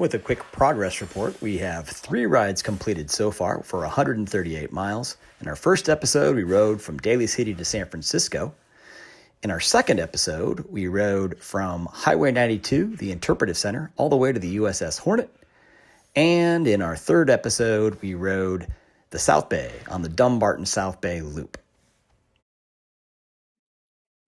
With a quick progress report, we have 3 rides completed so far for 138 miles. In our first episode, we rode from Daly City to San Francisco. In our second episode, we rode from Highway 92, the Interpretive Center, all the way to the USS Hornet. And in our third episode, we rode the South Bay on the Dumbarton South Bay Loop.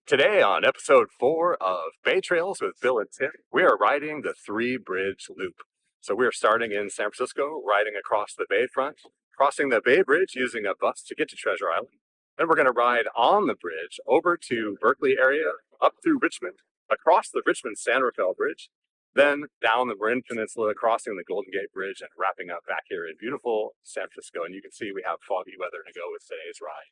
Today on episode 4 of Bay Trails with Bill and Tim, we are riding the 3-Bridge Loop. So we are starting in San Francisco, riding across the bayfront, crossing the Bay Bridge using a bus to get to Treasure Island. Then we're going to ride on the bridge over to Berkeley area, up through Richmond, across the Richmond San Rafael Bridge, then down the Marin Peninsula, crossing the Golden Gate Bridge, and wrapping up back here in beautiful San Francisco. And you can see we have foggy weather to go with today's ride.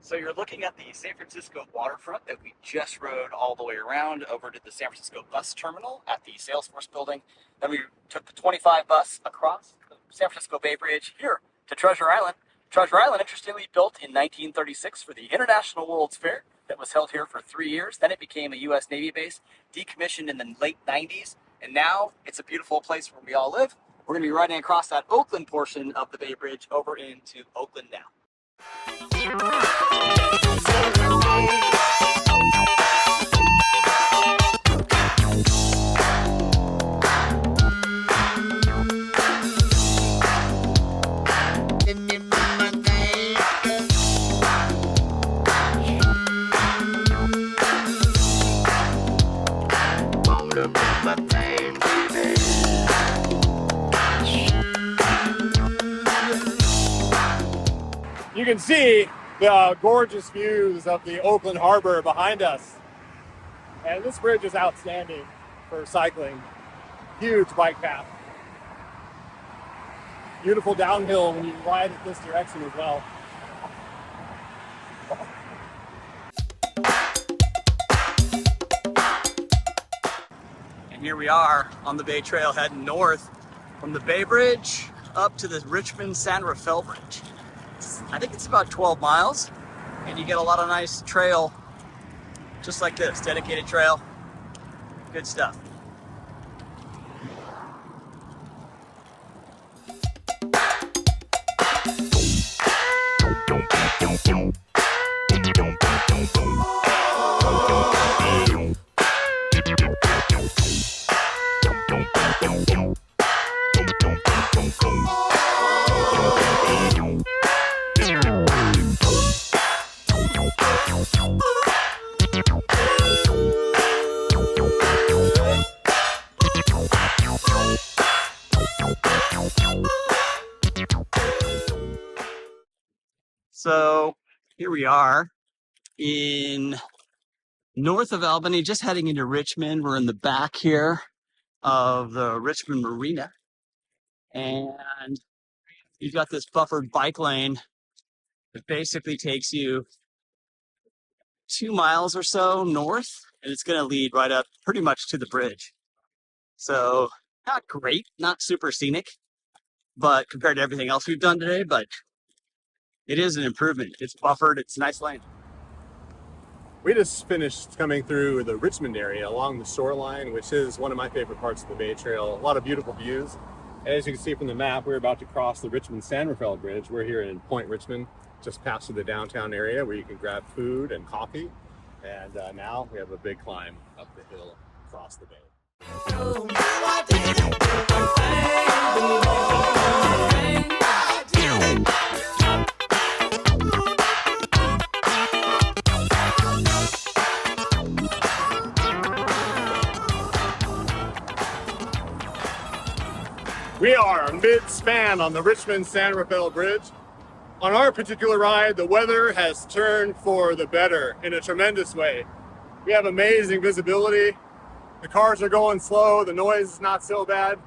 So you're looking at the San Francisco waterfront that we just rode all the way around over to the San Francisco bus terminal at the Salesforce building. Then we took the 25 bus across the San Francisco Bay Bridge here to Treasure Island. Treasure Island, interestingly, built in 1936 for the International World's Fair that was held here for 3 years. Then it became a U.S. Navy base, decommissioned in the late 90s, and now it's a beautiful place where we all live. We're going to be riding across that Oakland portion of the Bay Bridge over into Oakland now. You can see the gorgeous views of the Oakland Harbor behind us. And this bridge is outstanding for cycling. Huge bike path. Beautiful downhill when you ride it this direction as well. And here we are on the Bay Trail heading north from the Bay Bridge up to the Richmond San Rafael Bridge. I think it's about 12 miles, and you get a lot of nice trail just like this, dedicated trail. Good stuff. So here we are in north of Albany, just heading into Richmond. We're in the back here of the Richmond Marina. And you've got this buffered bike lane It basically takes you 2 miles or so north, and it's going to lead right up pretty much to the bridge. So not great, not super scenic, but compared to everything else we've done today, but it is an improvement. It's buffered, it's a nice lane. We just finished coming through the Richmond area along the shoreline, which is one of my favorite parts of the Bay Trail. A lot of beautiful views. And as you can see from the map, we're about to cross the Richmond-San Rafael Bridge. We're here in Point Richmond, just past to the downtown area where you can grab food and coffee. And now we have a big climb up the hill across the bay. We are mid-span on the Richmond-San Rafael Bridge. On our particular ride, the weather has turned for the better in a tremendous way. We have amazing visibility. The cars are going slow. The noise is not so bad.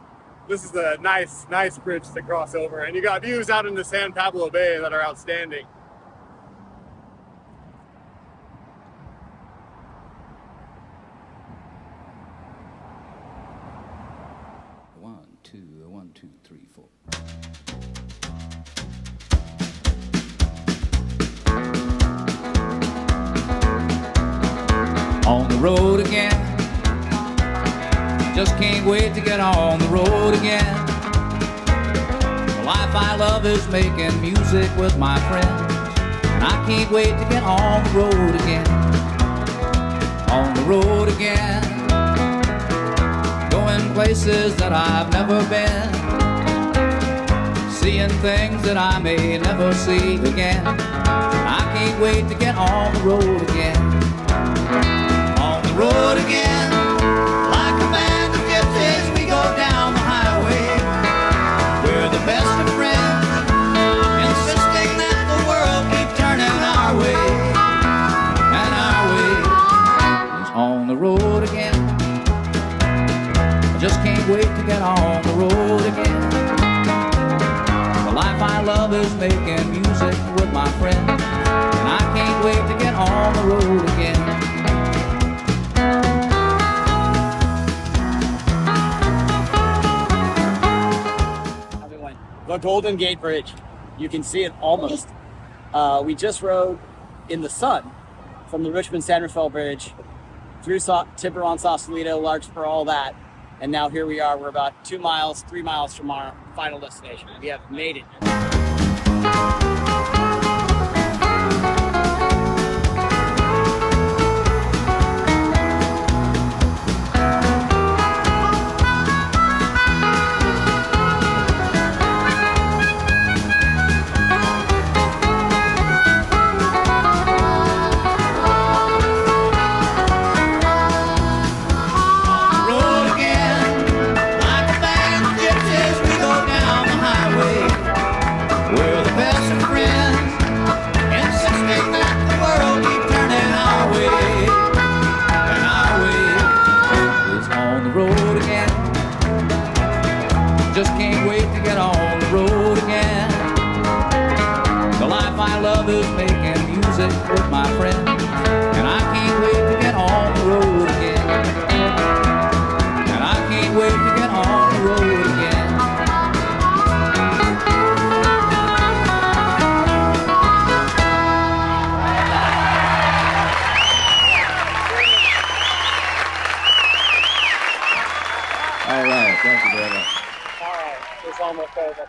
This is a nice bridge to cross over. And you got views out into San Pablo Bay that are outstanding. One, two, three, four. On the road again. Just can't wait to get on the road again. The life I love is making music with my friends, and I can't wait to get on the road again. On the road again. Going places that I've never been, seeing things that I may never see again. I can't wait to get on the road again. On the road again, like a band of gypsies, we go down the highway. We're the best of friends, insisting that the world keep turning our way. And our way is on the road again. I just can't wait to get on the road again. The life I love is making music with my friends, and I can't wait to get on the road again. The Golden Gate Bridge. You can see it almost. We just rode in the sun from the Richmond-San Rafael Bridge through Tiburon, Sausalito, Larkspur, all that. And now here we are. We're about 2 miles, 3 miles from our final destination. We have made it. Just can't wait to get on the road again. The life I love is making music with my friends, and I can't wait to get on the road again. And I can't wait to get on the road again. All right, thank you very much. It's almost over.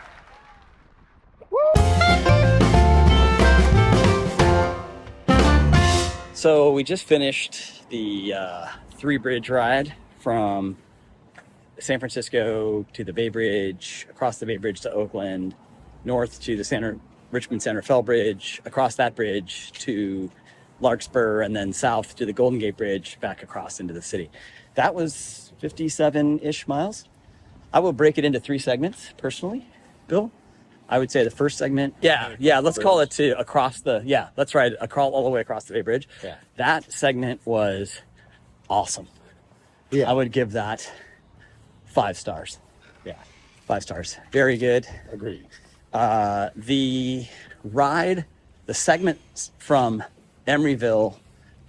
So we just finished the 3-bridge ride from San Francisco to the Bay Bridge, across the Bay Bridge to Oakland, north to the Richmond-San Rafael Bridge, across that bridge to Larkspur, and then south to the Golden Gate Bridge, back across into the city. That was 57-ish miles. I will break it into 3 segments, personally, Bill. I would say the first segment, let's call it let's ride all the way across the Bay Bridge. Yeah. That segment was awesome. Yeah. I would give that 5 stars. Yeah. 5 stars. Very good. Agreed. The ride The segment from Emeryville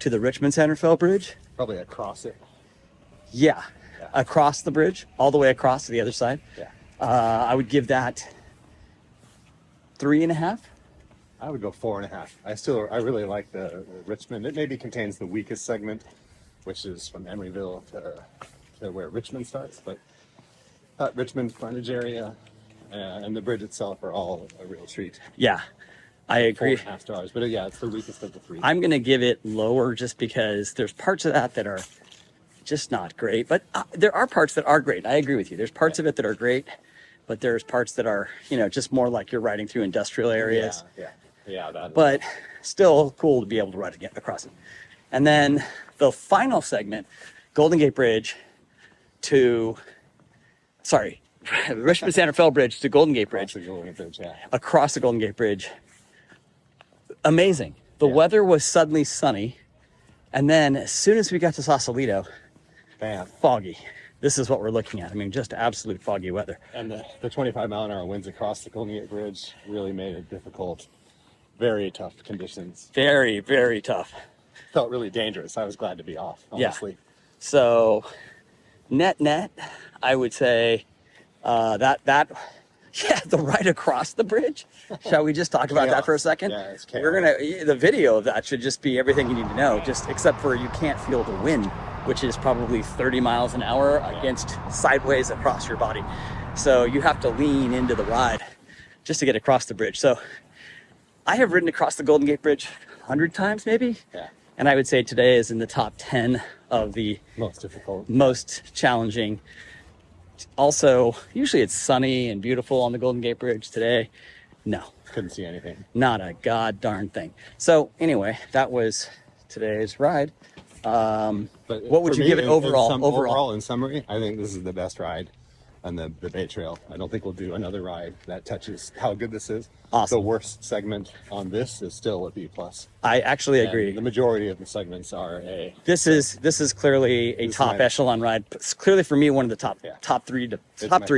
to the Richmond San Rafael Bridge, Probably across it. yeah, across the bridge, all the way across to the other side. Yeah. I would give that 3.5. I would go 4.5. I really like the Richmond. It maybe contains the weakest segment, which is from Emeryville to where Richmond starts, but Richmond frontage area and the bridge itself are all a real treat. Yeah, I agree. 4.5 stars, but yeah, it's the weakest of the three. I'm going to give it lower just because there's parts of that are just not great, but there are parts that are great. I agree with you. There's parts of it that are great, but there's parts that are, just more like you're riding through industrial areas. Yeah. But still cool to be able to ride across it. And then the final segment, Golden Gate Bridge Richmond San Rafael Bridge to Golden Gate Bridge. Across the Golden Gate Bridge. Amazing. The weather was suddenly sunny. And then as soon as we got to Sausalito, Bam. Foggy. This is what we're looking at. I mean, just absolute foggy weather. And the 25-mile-an-hour winds across the Golden Gate Bridge really made it difficult. Very tough conditions. Very, very tough. Felt really dangerous. I was glad to be off, honestly. Yeah. So net, I would say the ride across the bridge. Shall we just talk about that for a second? Yeah, it's chaos. The video of that should just be everything you need to know, just except for you can't feel the wind, which is probably 30 miles an hour against sideways across your body. So you have to lean into the ride just to get across the bridge. So I have ridden across the Golden Gate Bridge 100 times maybe. Yeah. And I would say today is in the top 10 of the Most difficult. most challenging. Also, usually it's sunny and beautiful on the Golden Gate Bridge. Today, no, Couldn't see anything. not a god darn thing. So anyway, that was today's ride. But What would for you me, give it overall? Overall, in summary, I think this is the best ride on the Bay Trail. I don't think we'll do another ride that touches how good this is. Awesome. The worst segment on this is still a B+. I actually And agree. the majority of the segments are A. This is clearly a This is top my- echelon ride. It's clearly for me one of the top Yeah. top three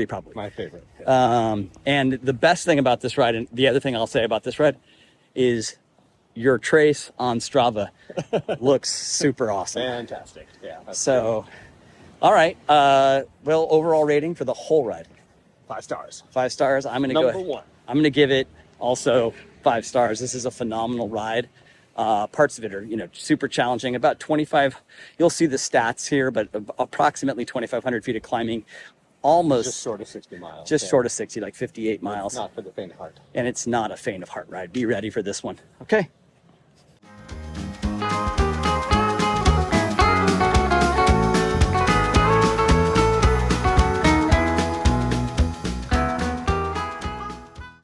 probably. My favorite. And the best thing about this ride, and the other thing I'll say about this ride, is your trace on Strava looks super awesome. Fantastic. Yeah. That's So, all right. Well, overall rating for the whole ride, 5 stars. 5 stars. I'm gonna Number go. 1. I'm gonna give it also 5 stars. This is a phenomenal ride. Parts of it are, super challenging. About 25. You'll see the stats here, but approximately 2,500 feet of climbing. Almost Just short of 60 miles. just Yeah. short of 60, like 58 miles. Not for the faint of heart. And it's not a faint of heart ride. Be ready for this one. Okay.